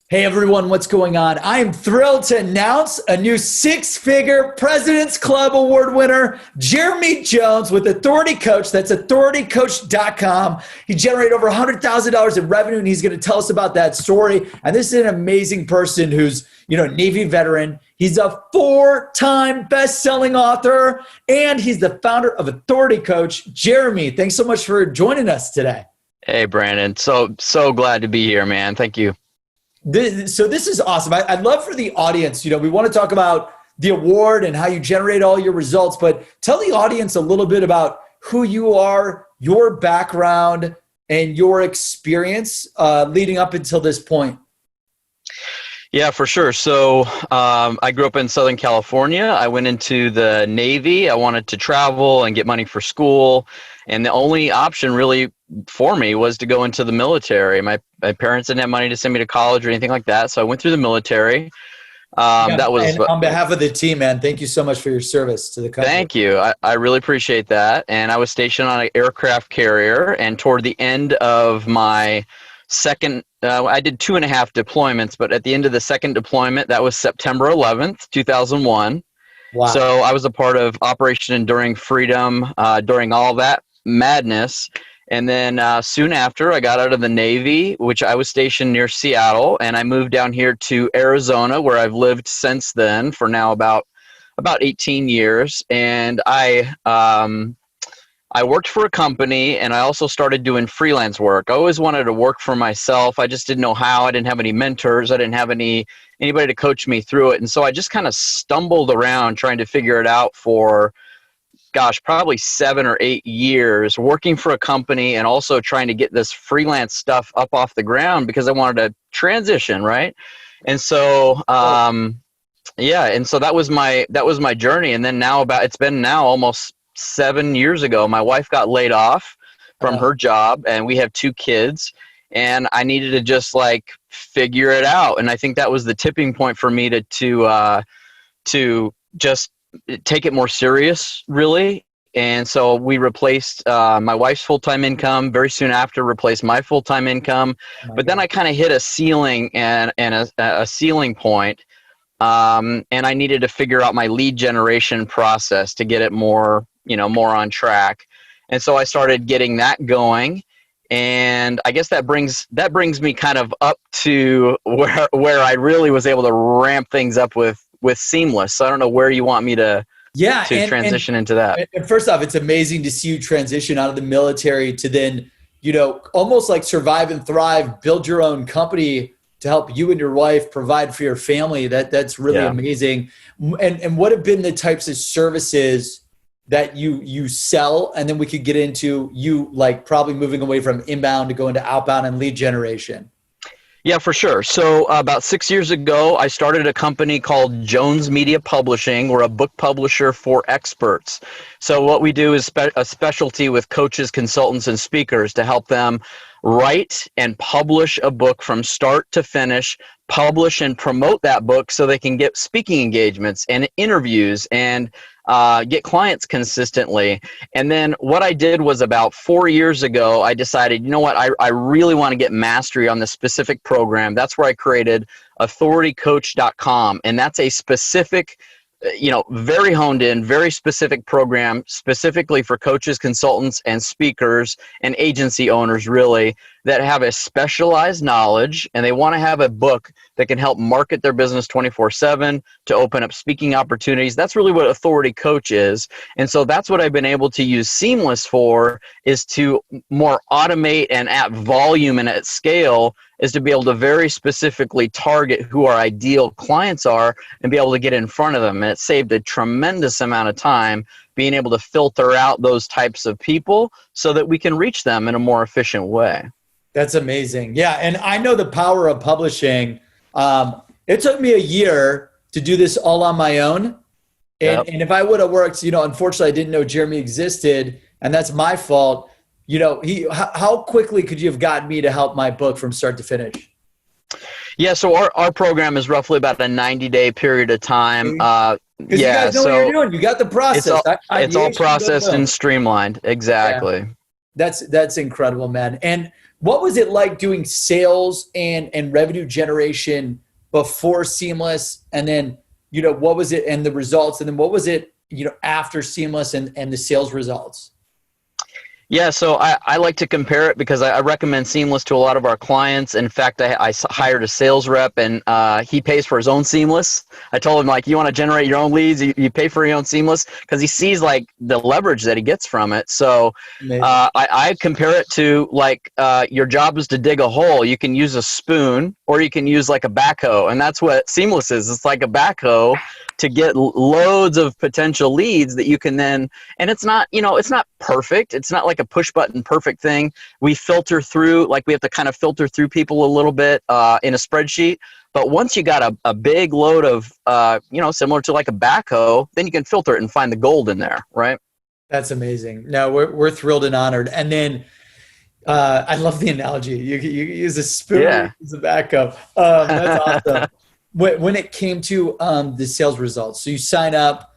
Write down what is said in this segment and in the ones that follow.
Hey everyone, what's going on? I am thrilled to announce a new six-figure President's Club Award winner, Jeremy Jones with Authority Coach. That's authoritycoach.com. He generated over $100,000 in revenue, and he's going to tell us about that story. And this is an amazing person who's, Navy veteran. He's a four-time best-selling author, and he's the founder of Authority Coach. Jeremy, thanks so much for joining us today. Hey, Brandon. So glad to be here, man. Thank you. So this is awesome. I'd love for the audience, we want to talk about the award and how you generate all your results, but tell the audience a little bit about who you are, your background, and your experience leading up until this point. Yeah, for sure. So I grew up in Southern California. I went into the Navy. I wanted to travel and get money for school. And the only option really for me was to go into the military. My parents didn't have money to send me to college or anything like that. So I went through the military. That was and on behalf of the team, man, thank you so much for your service to the country. Thank you. I really appreciate that. And I was stationed on an aircraft carrier. And toward the end of my second, I did 2.5 deployments, but at the end of the second deployment, that was September 11th, 2001. Wow. So I was a part of Operation Enduring Freedom during all that madness. And then soon after, I got out of the Navy, which I was stationed near Seattle, and I moved down here to Arizona, where I've lived since then for now about 18 years. And I worked for a company, and I also started doing freelance work. I always wanted to work for myself. I just didn't know how. I didn't have any mentors. I didn't have anybody to coach me through it. And so I just kind of stumbled around trying to figure it out for probably 7 or 8 years, working for a company and also trying to get this freelance stuff up off the ground because I wanted to transition, right? And so, and so that was my journey. And then it's been almost 7 years ago, my wife got laid off from her job, and we have 2 kids, and I needed to just figure it out. And I think that was the tipping point for me to just take it more serious, really. And so we replaced my wife's full-time income, very soon after replaced my full-time income. But then I kind of hit a ceiling and a ceiling point, and I needed to figure out my lead generation process to get it more on track. And so I started getting that going. And I guess that brings me kind of up to where I really was able to ramp things up with Seamless. So I don't know where you want me to transition into that. And first off, it's amazing to see you transition out of the military to then, almost like survive and thrive, build your own company to help you and your wife provide for your family. That's really amazing. And what have been the types of services that you sell? And then we could get into you probably moving away from inbound to go into outbound and lead generation. Yeah, for sure. So about 6 years ago, I started a company called Jones Media Publishing. We're a book publisher for experts. So what we do is a specialty with coaches, consultants, and speakers to help them write and publish a book from start to finish, publish and promote that book so they can get speaking engagements and interviews and get clients consistently. And then what I did was about 4 years ago, I decided, I really want to get mastery on this specific program. That's where I created authoritycoach.com. And that's a specific, very honed in, very specific program specifically for coaches, consultants, and speakers and agency owners, really, that have a specialized knowledge and they want to have a book that can help market their business 24/7 to open up speaking opportunities. That's really what Authority Coach is. And so that's what I've been able to use Seamless for, is to more automate and at volume and at scale, is to be able to very specifically target who our ideal clients are and be able to get in front of them. And it saved a tremendous amount of time being able to filter out those types of people so that we can reach them in a more efficient way. That's amazing. Yeah. And I know the power of publishing. It took me a year to do this all on my own. And if I would have worked, unfortunately I didn't know Jeremy existed, and that's my fault. How quickly could you have gotten me to help my book from start to finish? Yeah, so our program is roughly about a 90-day period of time. Because you guys know what you're doing. You got the process. It's all processed and streamlined. Exactly. Yeah. That's incredible, man. And What was it like doing sales and revenue generation before Seamless? And then, what was it and the results? And then what was it, after Seamless and the sales results? Yeah, so I like to compare it because I recommend Seamless to a lot of our clients. In fact, I hired a sales rep, and he pays for his own Seamless. I told him, like, you want to generate your own leads, you pay for your own Seamless, because he sees, like, the leverage that he gets from it. So I compare it to, like, your job is to dig a hole. You can use a spoon or you can use, like, a backhoe, and that's what Seamless is. It's like a backhoe to get loads of potential leads that you can then, and it's not, it's not perfect. It's not like a push button perfect thing. We filter through, like we have to kind of filter through people a little bit in a spreadsheet. But once you got a big load of, similar to like a backhoe, then you can filter it and find the gold in there, right? That's amazing. No, we're thrilled and honored. And then I love the analogy. You use a spoon, Yeah. use a backhoe. That's awesome. When it came to the sales results, so you sign up,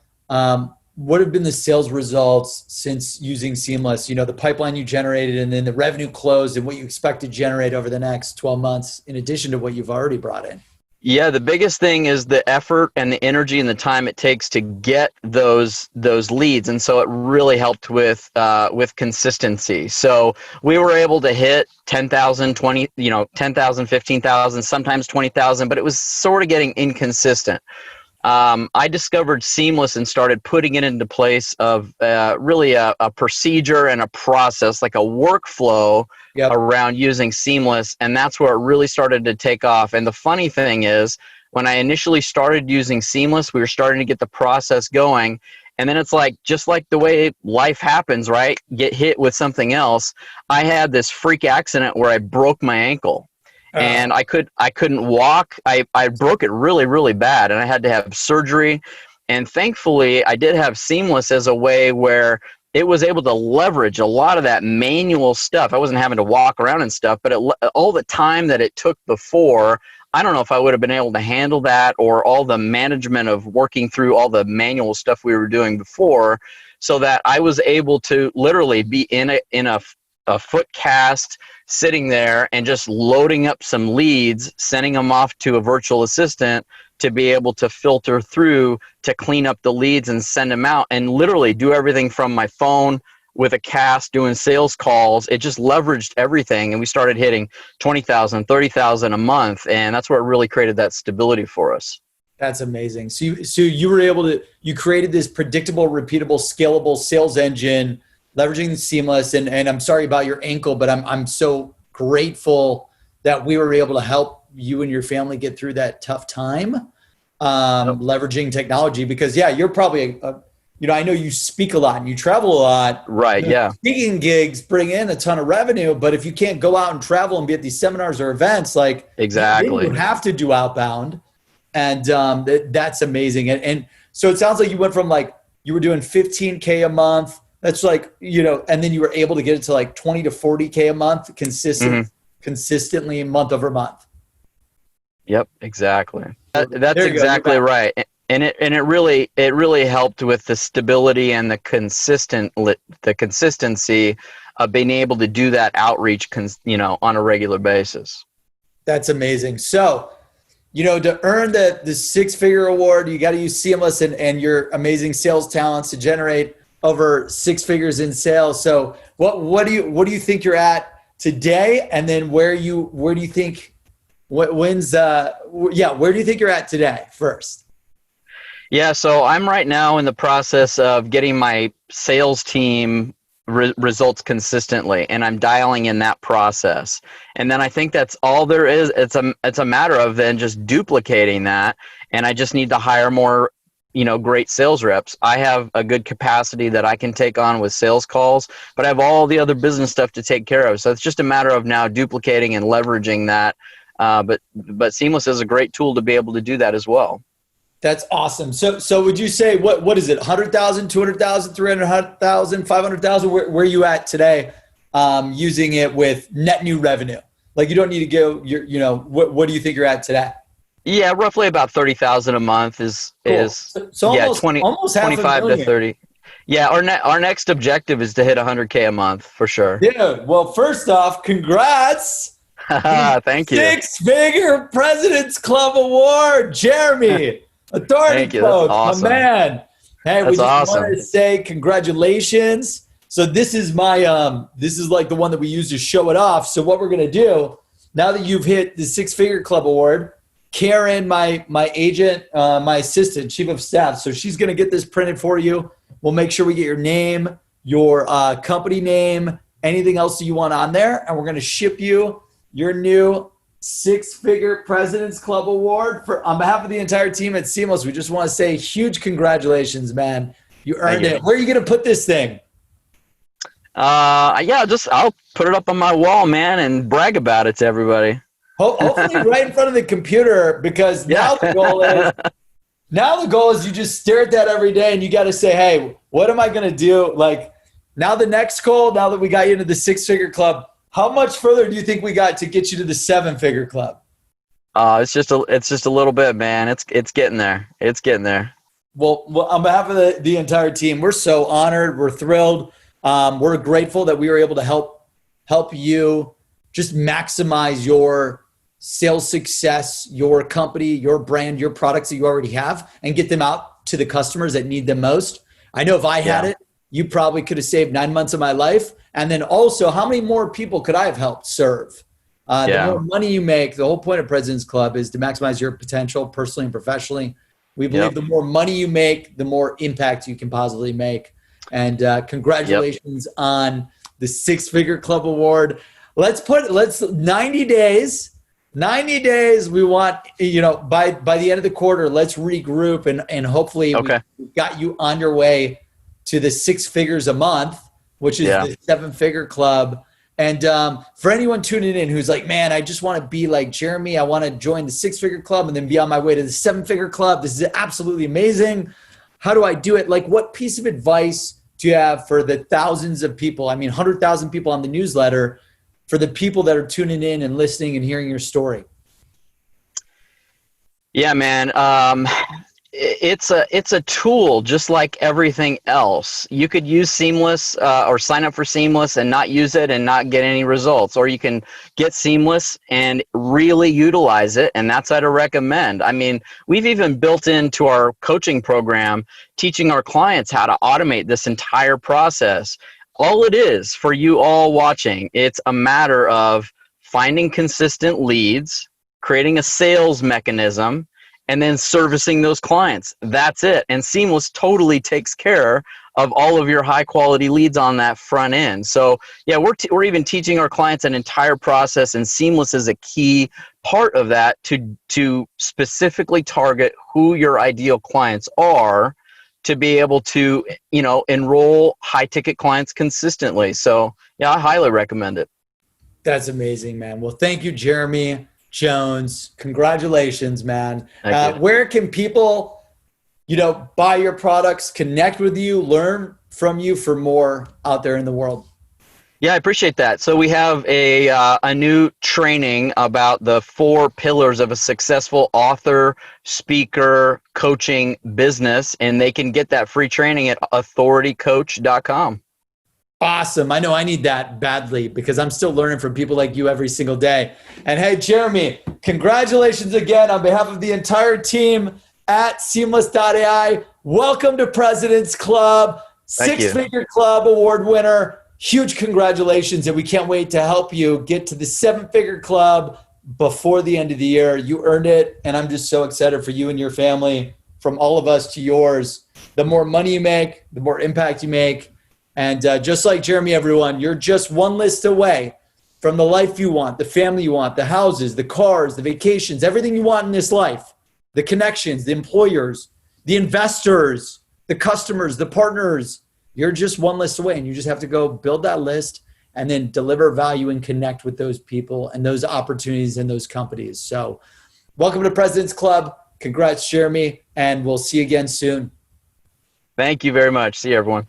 what have been the sales results since using Seamless? The pipeline you generated and then the revenue closed and what you expect to generate over the next 12 months in addition to what you've already brought in? Yeah, the biggest thing is the effort and the energy and the time it takes to get those leads, and so it really helped with consistency. So we were able to hit 10,000, 10,000, 15,000, sometimes 20,000, but it was sort of getting inconsistent. I discovered Seamless and started putting it into place of really a procedure and a process, like a workflow around using Seamless. And that's where it really started to take off. And the funny thing is, when I initially started using Seamless, we were starting to get the process going. And then it's like, just like the way life happens, right? Get hit with something else. I had this freak accident where I broke my ankle. And I couldn't walk. I broke it really, really bad, and I had to have surgery. And thankfully, I did have Seamless as a way where it was able to leverage a lot of that manual stuff. I wasn't having to walk around and stuff, but all the time that it took before, I don't know if I would have been able to handle that, or all the management of working through all the manual stuff we were doing before, so that I was able to literally be in a foot cast, sitting there and just loading up some leads, sending them off to a virtual assistant to be able to filter through, to clean up the leads and send them out, and literally do everything from my phone with a cast, doing sales calls. It just leveraged everything, and we started hitting 20,000, 30,000 a month, and that's what really created that stability for us. That's amazing. So you were able to, you created this predictable, repeatable, scalable sales engine, leveraging the Seamless, and I'm sorry about your ankle, but I'm so grateful that we were able to help you and your family get through that tough time, leveraging technology. Because you're probably I know you speak a lot and you travel a lot. Right. Yeah. Speaking gigs bring in a ton of revenue, but if you can't go out and travel and be at these seminars or events, like exactly, you have to do outbound, and that's amazing. And so it sounds like you went from, like, you were doing $15K a month. That's like, and then you were able to get it to like 20 to 40K a month consistently month over month. Yep, exactly. That's exactly right. And it really helped with the stability and the consistency of being able to do that outreach, on a regular basis. That's amazing. So, to earn the six-figure award, you got to use Seamless and your amazing sales talents to generate over six figures in sales. So what do you think you're at today? And then where do you think where do you think you're at today first? Yeah, so I'm right now in the process of getting my sales team results consistently, and I'm dialing in that process. And then I think that's all there is. It's a matter of then just duplicating that, and I just need to hire more great sales reps. I have a good capacity that I can take on with sales calls, but I have all the other business stuff to take care of. So it's just a matter of now duplicating and leveraging that. But Seamless is a great tool to be able to do that as well. That's awesome. So would you say, what is it? 100,000, 200,000, 300,000, 500,000? Where are you at today using it with net new revenue? Like, you don't need to go, what do you think you're at today? Yeah, roughly about 30,000 a month is cool. So yeah, almost 25 to 30. Yeah, our next objective is to hit 100K a month for sure. Dude, well, first off, congrats. The Thank you. six-figure President's Club Award, Jeremy, authority Thank you. That's coach, my awesome. man. Hey, we That's just wanted to awesome. say congratulations. So this is my this is like the one that we use to show it off. So what we're gonna do now that you've hit the Six-Figure Club Award, Karen, my agent, my assistant, chief of staff, so she's gonna get this printed for you. We'll make sure we get your name, your company name, anything else that you want on there, and we're gonna ship you your new Six-Figure President's Club Award on behalf of the entire team at Seamless. We just want to say huge congratulations, man. You earned it. Where are you going to put this thing? Yeah, I'll put it up on my wall, man, and brag about it to everybody. Hopefully right in front of the computer, because now the goal is you just stare at that every day and you got to say, hey, what am I going to do? Like now the next goal, now that we got you into the Six-Figure Club, how much further do you think we got to get you to the Seven-Figure Club? It's just a little bit, man. It's getting there. It's getting there. Well, on behalf of the entire team, we're so honored. We're thrilled. We're grateful that we were able to help you just maximize your sales success, your company, your brand, your products that you already have, and get them out to the customers that need them most. I know if I had it, you probably could have saved 9 months of my life. And then also, how many more people could I have helped serve? The more money you make, the whole point of President's Club is to maximize your potential personally and professionally. We believe the more money you make, the more impact you can positively make. And congratulations on the Six-Figure Club Award. Let's 90 days. 90 days. We want, by the end of the quarter, let's regroup and hopefully we got you on your way to the 6 figures a month, which is the Seven-Figure Club. And for anyone tuning in who's like, man, I just want to be like Jeremy. I want to join the Six-Figure Club and then be on my way to the Seven-Figure Club. This is absolutely amazing. How do I do it? Like, what piece of advice do you have for the thousands of people? I mean, 100,000 people on the newsletter, for the people that are tuning in and listening and hearing your story? Yeah, man. It's a tool just like everything else. You could use Seamless or sign up for Seamless and not use it and not get any results, or you can get Seamless and really utilize it, and that's what I recommend. I mean, we've even built into our coaching program teaching our clients how to automate this entire process. All it is for you all watching, it's a matter of finding consistent leads, creating a sales mechanism, and then servicing those clients. That's it. And Seamless totally takes care of all of your high quality leads on that front end. So yeah, we're even teaching our clients an entire process, and Seamless is a key part of that to specifically target who your ideal clients are, to be able to, enroll high ticket clients consistently. So yeah, I highly recommend it. That's amazing, man. Well, thank you, Jeremy Jones. Congratulations, man. Where can people, buy your products, connect with you, learn from you for more out there in the world? Yeah, I appreciate that. So we have a new training about the 4 pillars of a successful author, speaker, coaching business, and they can get that free training at authoritycoach.com. Awesome. I know I need that badly because I'm still learning from people like you every single day. And hey, Jeremy, congratulations again on behalf of the entire team at Seamless.AI. Welcome to President's Club, Six-Figure Club Award winner. Huge congratulations, and we can't wait to help you get to the Seven-Figure Club before the end of the year. You earned it, and I'm just so excited for you and your family, from all of us to yours. The more money you make, the more impact you make. And just like Jeremy, everyone, you're just one list away from the life you want, the family you want, the houses, the cars, the vacations, everything you want in this life, the connections, the employers, the investors, the customers, the partners. You're just one list away, and you just have to go build that list and then deliver value and connect with those people and those opportunities and those companies. So welcome to President's Club. Congrats, Jeremy, and we'll see you again soon. Thank you very much. See you, everyone.